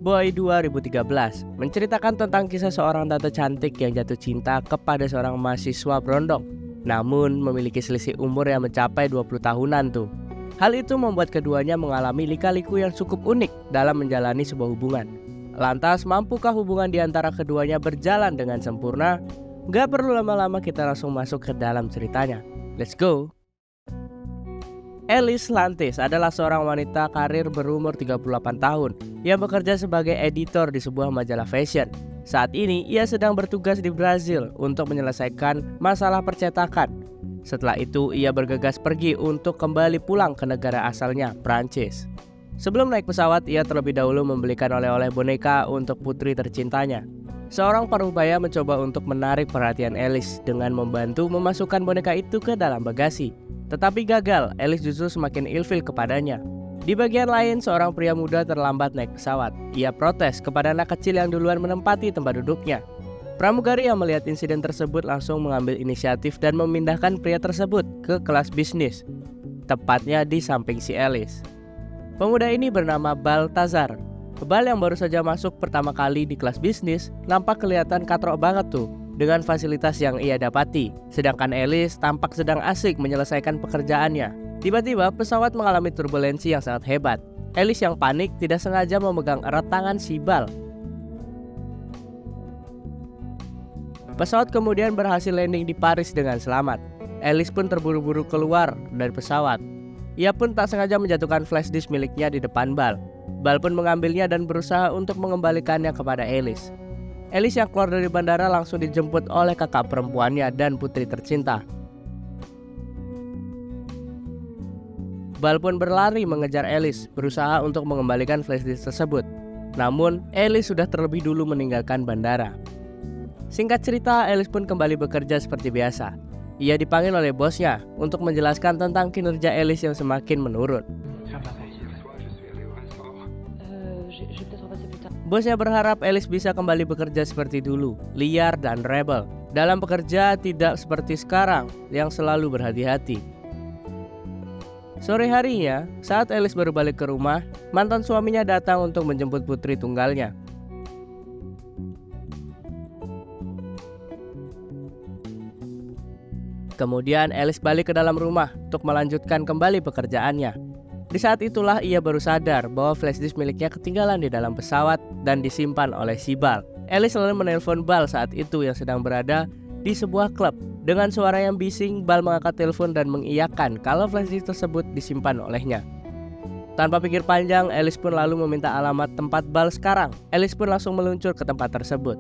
Boy 2013 menceritakan tentang kisah seorang tante cantik yang jatuh cinta kepada seorang mahasiswa berondong, namun memiliki selisih umur yang mencapai 20 tahunan tuh. Hal itu membuat keduanya mengalami lika-liku yang cukup unik dalam menjalani sebuah hubungan. Lantas, mampukah hubungan di antara keduanya berjalan dengan sempurna? Gak perlu lama-lama, kita langsung masuk ke dalam ceritanya. Let's go! Alice Lantis adalah seorang wanita karir berumur 38 tahun yang bekerja sebagai editor di sebuah majalah fashion. Saat ini ia sedang bertugas di Brazil untuk menyelesaikan masalah percetakan. Setelah itu ia bergegas pergi untuk kembali pulang ke negara asalnya, Prancis. Sebelum naik pesawat, ia terlebih dahulu membelikan oleh-oleh boneka untuk putri tercintanya. Seorang parubaya mencoba untuk menarik perhatian Alice dengan membantu memasukkan boneka itu ke dalam bagasi. Tetapi gagal, Alice justru semakin ilfil kepadanya. Di bagian lain, seorang pria muda terlambat naik pesawat. Ia protes kepada anak kecil yang duluan menempati tempat duduknya. Pramugari yang melihat insiden tersebut langsung mengambil inisiatif dan memindahkan pria tersebut ke kelas bisnis, tepatnya di samping si Alice. Pemuda ini bernama Baltazar. Bal yang baru saja masuk pertama kali di kelas bisnis nampak kelihatan katrok banget tuh dengan fasilitas yang ia dapati. Sedangkan Alice tampak sedang asik menyelesaikan pekerjaannya. Tiba-tiba pesawat mengalami turbulensi yang sangat hebat. Alice yang panik tidak sengaja memegang erat tangan si Bal. Pesawat kemudian berhasil landing di Paris dengan selamat. Alice pun terburu-buru keluar dari pesawat. Ia pun tak sengaja menjatuhkan flash disk miliknya di depan Bal. Bal pun mengambilnya dan berusaha untuk mengembalikannya kepada Alice. Alice yang keluar dari bandara langsung dijemput oleh kakak perempuannya dan putri tercinta. Bal pun berlari mengejar Alice, berusaha untuk mengembalikan flash disk tersebut. Namun, Alice sudah terlebih dulu meninggalkan bandara. Singkat cerita, Alice pun kembali bekerja seperti biasa. Ia dipanggil oleh bosnya untuk menjelaskan tentang kinerja Alice yang semakin menurun. Bosnya berharap Alice bisa kembali bekerja seperti dulu, liar dan rebel. Dalam bekerja tidak seperti sekarang yang selalu berhati-hati. Sore harinya, saat Alice baru balik ke rumah, mantan suaminya datang untuk menjemput putri tunggalnya. Kemudian Alice balik ke dalam rumah untuk melanjutkan kembali pekerjaannya. Di saat itulah ia baru sadar bahwa flash disk miliknya ketinggalan di dalam pesawat dan disimpan oleh si Bal. Alice lalu menelpon Bal saat itu yang sedang berada di sebuah klub. Dengan suara yang bising, Bal mengangkat telepon dan mengiyakan kalau flash disk tersebut disimpan olehnya. Tanpa pikir panjang, Alice pun lalu meminta alamat tempat Bal sekarang. Alice pun langsung meluncur ke tempat tersebut.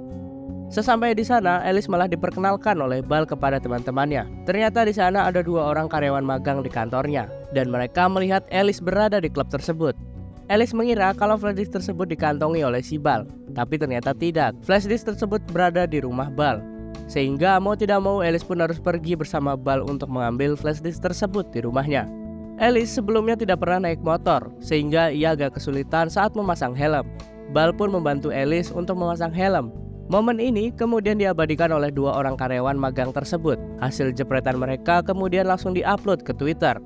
Sesampai di sana, Alice malah diperkenalkan oleh Bal kepada teman-temannya. Ternyata di sana ada dua orang karyawan magang di kantornya, dan mereka melihat Alice berada di klub tersebut. Alice mengira kalau flash disk tersebut dikantongi oleh si Bal, tapi ternyata tidak. Flash disk tersebut berada di rumah Bal, sehingga mau tidak mau Alice pun harus pergi bersama Bal untuk mengambil flash disk tersebut di rumahnya. Alice sebelumnya tidak pernah naik motor, sehingga ia agak kesulitan saat memasang helm. Bal pun membantu Alice untuk memasang helm. Momen ini kemudian diabadikan oleh dua orang karyawan magang tersebut. Hasil jepretan mereka kemudian langsung diupload ke Twitter.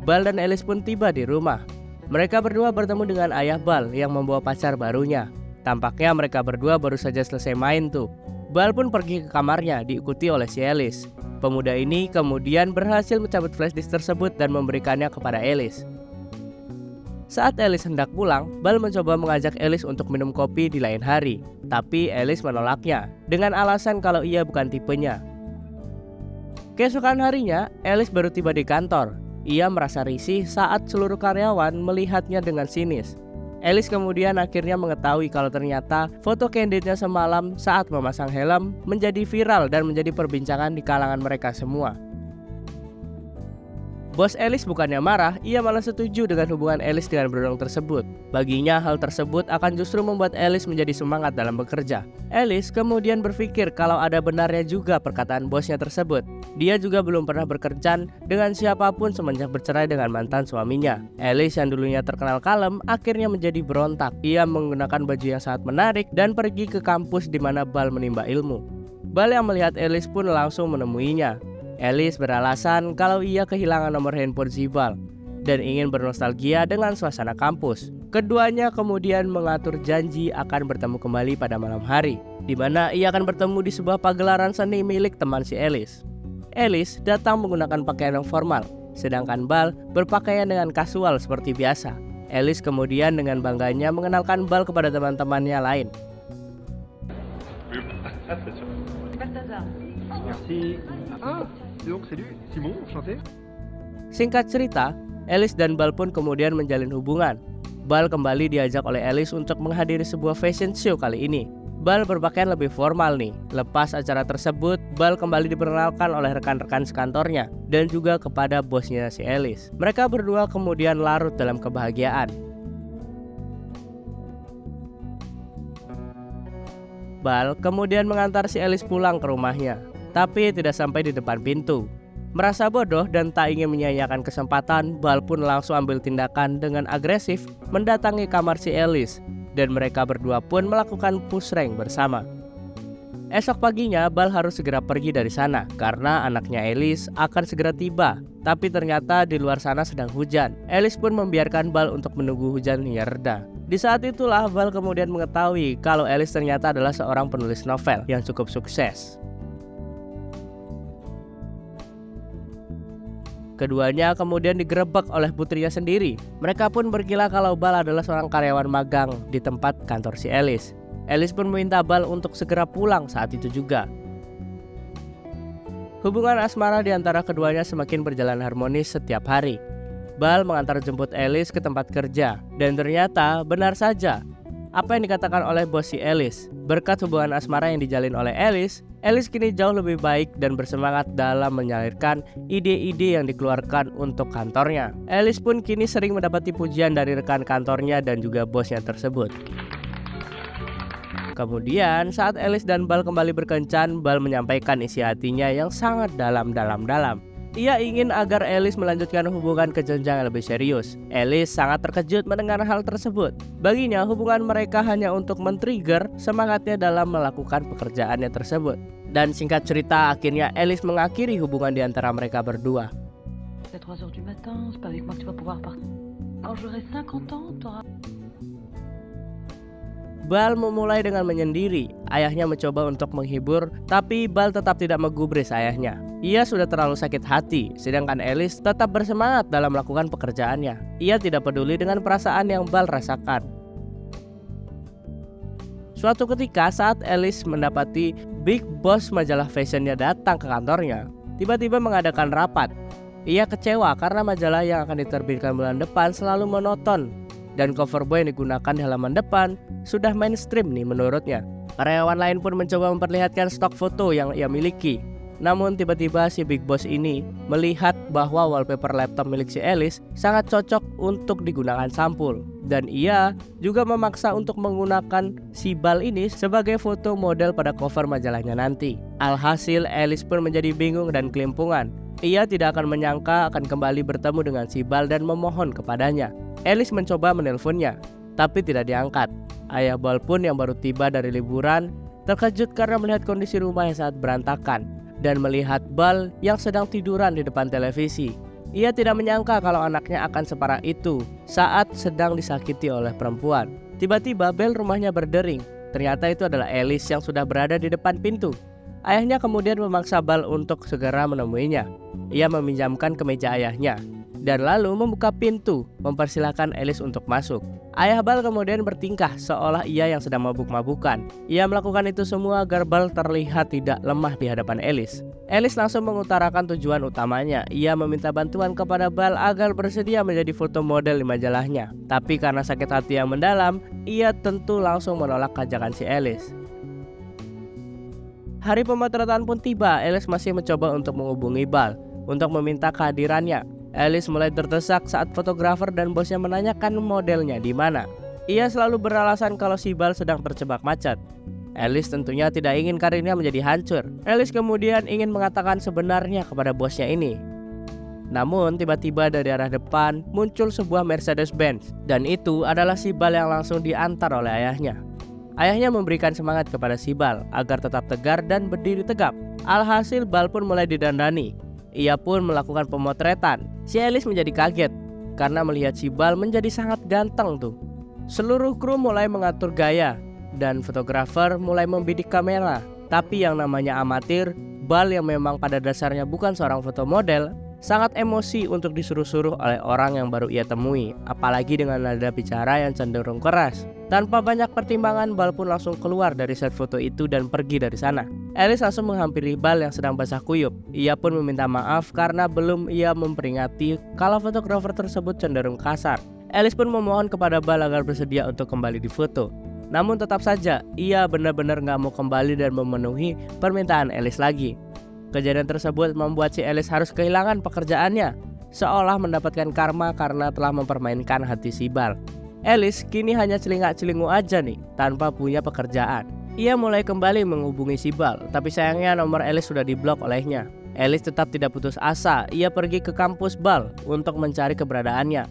Bal dan Alice pun tiba di rumah. Mereka berdua bertemu dengan ayah Bal yang membawa pacar barunya. Tampaknya mereka berdua baru saja selesai main tuh. Bal pun pergi ke kamarnya diikuti oleh si Alice. Pemuda ini kemudian berhasil mencabut flash disk tersebut dan memberikannya kepada Alice. Saat Alice hendak pulang, Bal mencoba mengajak Alice untuk minum kopi di lain hari. Tapi Alice menolaknya dengan alasan kalau ia bukan tipenya. Keesokan harinya, Alice baru tiba di kantor. Ia merasa risih saat seluruh karyawan melihatnya dengan sinis. Alice kemudian akhirnya mengetahui kalau ternyata foto candidnya semalam saat memasang helm menjadi viral dan menjadi perbincangan di kalangan mereka semua. Bos Alice bukannya marah, ia malah setuju dengan hubungan Alice dengan berondong tersebut. Baginya hal tersebut akan justru membuat Alice menjadi semangat dalam bekerja. Alice kemudian berpikir kalau ada benarnya juga perkataan bosnya tersebut. Dia juga belum pernah berkencan dengan siapapun semenjak bercerai dengan mantan suaminya. Alice yang dulunya terkenal kalem akhirnya menjadi berontak. Ia menggunakan baju yang sangat menarik dan pergi ke kampus di mana Bal menimba ilmu. Bal yang melihat Alice pun langsung menemuinya. Alice beralasan kalau ia kehilangan nomor handphone si Bal dan ingin bernostalgia dengan suasana kampus. Keduanya kemudian mengatur janji akan bertemu kembali pada malam hari, di mana ia akan bertemu di sebuah pagelaran seni milik teman si Alice. Alice datang menggunakan pakaian yang formal, sedangkan Bal berpakaian dengan kasual seperti biasa. Alice kemudian dengan bangganya mengenalkan Bal kepada teman-temannya lain. Merci. Ah, donc salut, Simon, enchanté. Singkat cerita, Alice dan Bal pun kemudian menjalin hubungan. Bal kembali diajak oleh Alice untuk menghadiri sebuah fashion show kali ini. Bal berpakaian lebih formal nih. Lepas acara tersebut, Bal kembali diperkenalkan oleh rekan-rekan sekantornya dan juga kepada bosnya si Alice. Mereka berdua kemudian larut dalam kebahagiaan. Bal kemudian mengantar si Alice pulang ke rumahnya, tapi tidak sampai di depan pintu. Merasa bodoh dan tak ingin menyia-nyiakan kesempatan, Bal pun langsung ambil tindakan dengan agresif mendatangi kamar si Alice, dan mereka berdua pun melakukan push rank bersama. Esok paginya, Bal harus segera pergi dari sana karena anaknya Alice akan segera tiba. Tapi ternyata di luar sana sedang hujan. Alice pun membiarkan Bal untuk menunggu hujan hingga reda. Di saat itulah Bal kemudian mengetahui kalau Alice ternyata adalah seorang penulis novel yang cukup sukses. Keduanya kemudian digerebek oleh putrinya sendiri. Mereka pun bergila kalau Bal adalah seorang karyawan magang di tempat kantor si Alice. Alice pun meminta Bal untuk segera pulang saat itu juga. Hubungan asmara di antara keduanya semakin berjalan harmonis setiap hari. Bal mengantar jemput Alice ke tempat kerja, dan ternyata benar saja apa yang dikatakan oleh bos si Alice. Berkat hubungan asmara yang dijalin oleh Alice kini jauh lebih baik dan bersemangat dalam menyalurkan ide-ide yang dikeluarkan untuk kantornya. Alice pun kini sering mendapati pujian dari rekan kantornya dan juga bosnya tersebut. Kemudian saat Alice dan Bal kembali berkencan, Bal menyampaikan isi hatinya yang sangat dalam. Ia ingin agar Alice melanjutkan hubungan ke jenjang yang lebih serius. Alice sangat terkejut mendengar hal tersebut. Baginya hubungan mereka hanya untuk men-trigger semangatnya dalam melakukan pekerjaannya tersebut. Dan singkat cerita, akhirnya Alice mengakhiri hubungan di antara mereka berdua. À 3 heures du matin, c'est pas avec moi que tu vas pouvoir partir. Quand j'aurai 50 ans, t'auras... Bal memulai dengan menyendiri. Ayahnya mencoba untuk menghibur, tapi Bal tetap tidak menggubris ayahnya. Ia sudah terlalu sakit hati, sedangkan Alice tetap bersemangat dalam melakukan pekerjaannya. Ia tidak peduli dengan perasaan yang Bal rasakan. Suatu ketika saat Alice mendapati Big Boss majalah fashionnya datang ke kantornya, tiba-tiba mengadakan rapat. Ia kecewa karena majalah yang akan diterbitkan bulan depan selalu monoton, dan cover boy yang digunakan di halaman depan sudah mainstream nih menurutnya. Karyawan lain pun mencoba memperlihatkan stok foto yang ia miliki. Namun tiba-tiba si Big Boss ini melihat bahwa wallpaper laptop milik si Alice sangat cocok untuk digunakan sampul. Dan ia juga memaksa untuk menggunakan si Bal ini sebagai foto model pada cover majalahnya nanti. Alhasil Alice pun menjadi bingung dan kelimpungan. Ia tidak akan menyangka akan kembali bertemu dengan si Bal dan memohon kepadanya. Alice mencoba menelponnya, tapi tidak diangkat. Ayah Bal pun yang baru tiba dari liburan terkejut karena melihat kondisi rumah yang sangat berantakan dan melihat Bal yang sedang tiduran di depan televisi. Ia tidak menyangka kalau anaknya akan separah itu saat sedang disakiti oleh perempuan. Tiba-tiba bel rumahnya berdering. Ternyata itu adalah Alice yang sudah berada di depan pintu. Ayahnya kemudian memaksa Bal untuk segera menemuinya. Ia meminjamkan kemeja ayahnya dan lalu membuka pintu mempersilahkan Alice untuk masuk. Ayah Bal kemudian bertingkah seolah ia yang sedang mabuk-mabukan. Ia melakukan itu semua agar Bal terlihat tidak lemah di hadapan Alice. Alice langsung mengutarakan tujuan utamanya. Ia meminta bantuan kepada Bal agar bersedia menjadi foto model di majalahnya. Tapi karena sakit hati yang mendalam, ia tentu langsung menolak ajakan si Alice. Hari pemotretan pun tiba. Alice masih mencoba untuk menghubungi Bal untuk meminta kehadirannya. Alice mulai terdesak saat fotografer dan bosnya menanyakan modelnya di mana. Ia selalu beralasan kalau si Bal sedang terjebak macet. Alice tentunya tidak ingin karirnya menjadi hancur. Alice kemudian ingin mengatakan sebenarnya kepada bosnya ini. Namun tiba-tiba dari arah depan muncul sebuah Mercedes-Benz, dan itu adalah si Bal yang langsung diantar oleh ayahnya. Ayahnya memberikan semangat kepada si Bal agar tetap tegar dan berdiri tegap. Alhasil Bal pun mulai didandani. Ia pun melakukan pemotretan. Si Alice menjadi kaget karena melihat si Bal menjadi sangat ganteng tuh. Seluruh kru mulai mengatur gaya dan fotografer mulai membidik kamera. Tapi yang namanya amatir, Bal yang memang pada dasarnya bukan seorang fotomodel, sangat emosi untuk disuruh-suruh oleh orang yang baru ia temui, apalagi dengan nada bicara yang cenderung keras. Tanpa banyak pertimbangan, Bal pun langsung keluar dari set foto itu dan pergi dari sana. Alice langsung menghampiri Bal yang sedang basah kuyup. Ia pun meminta maaf karena belum ia memperingati kalau fotografer tersebut cenderung kasar. Alice pun memohon kepada Bal agar bersedia untuk kembali difoto. Namun tetap saja, ia benar-benar gak mau kembali dan memenuhi permintaan Alice lagi. Kejadian tersebut membuat si Alice harus kehilangan pekerjaannya, seolah mendapatkan karma karena telah mempermainkan hati si Bal. Alice kini hanya celingak-celingu aja nih, tanpa punya pekerjaan. Ia mulai kembali menghubungi si Bal, tapi sayangnya nomor Alice sudah diblok olehnya. Alice tetap tidak putus asa, ia pergi ke kampus Bal untuk mencari keberadaannya.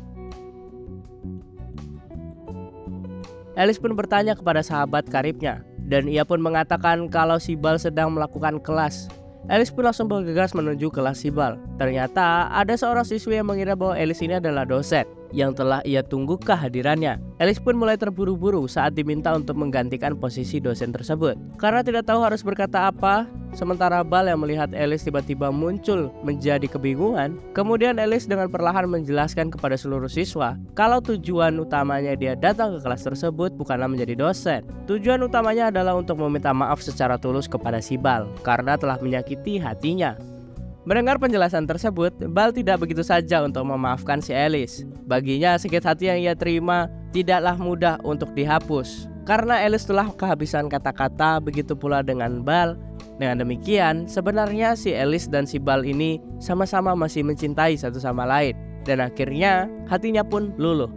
Alice pun bertanya kepada sahabat karibnya, dan ia pun mengatakan kalau si Bal sedang melakukan kelas. Alice pun langsung bergegas menuju kelas si Bal. Ternyata ada seorang siswi yang mengira bahwa Alice ini adalah dosen yang telah ia tunggu kehadirannya. Alice pun mulai terburu-buru saat diminta untuk menggantikan posisi dosen tersebut. Karena tidak tahu harus berkata apa, sementara Bal yang melihat Alice tiba-tiba muncul menjadi kebingungan. Kemudian Alice dengan perlahan menjelaskan kepada seluruh siswa kalau tujuan utamanya dia datang ke kelas tersebut bukanlah menjadi dosen. Tujuan utamanya adalah untuk meminta maaf secara tulus kepada si Bal karena telah menyakiti hatinya. Mendengar penjelasan tersebut, Bal tidak begitu saja untuk memaafkan si Alice. Baginya sakit hati yang ia terima tidaklah mudah untuk dihapus. Karena Alice telah kehabisan kata-kata, begitu pula dengan Bal. Dengan demikian, sebenarnya si Alice dan si Bal ini sama-sama masih mencintai satu sama lain. Dan akhirnya hatinya pun luluh.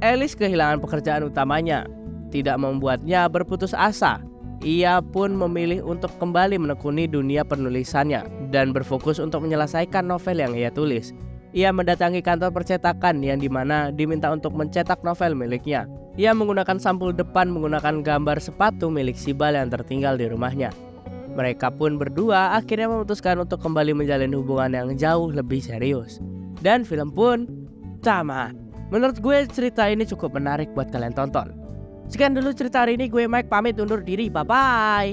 Alice kehilangan pekerjaan utamanya, tidak membuatnya berputus asa. Ia pun memilih untuk kembali menekuni dunia penulisannya dan berfokus untuk menyelesaikan novel yang ia tulis. Ia mendatangi kantor percetakan yang dimana diminta untuk mencetak novel miliknya. Ia menggunakan sampul depan menggunakan gambar sepatu milik si Bal yang tertinggal di rumahnya. Mereka pun berdua akhirnya memutuskan untuk kembali menjalin hubungan yang jauh lebih serius. Dan film pun tamat. Menurut gue cerita ini cukup menarik buat kalian tonton. Sekian dulu cerita hari ini, gue Mike pamit undur diri, bye-bye.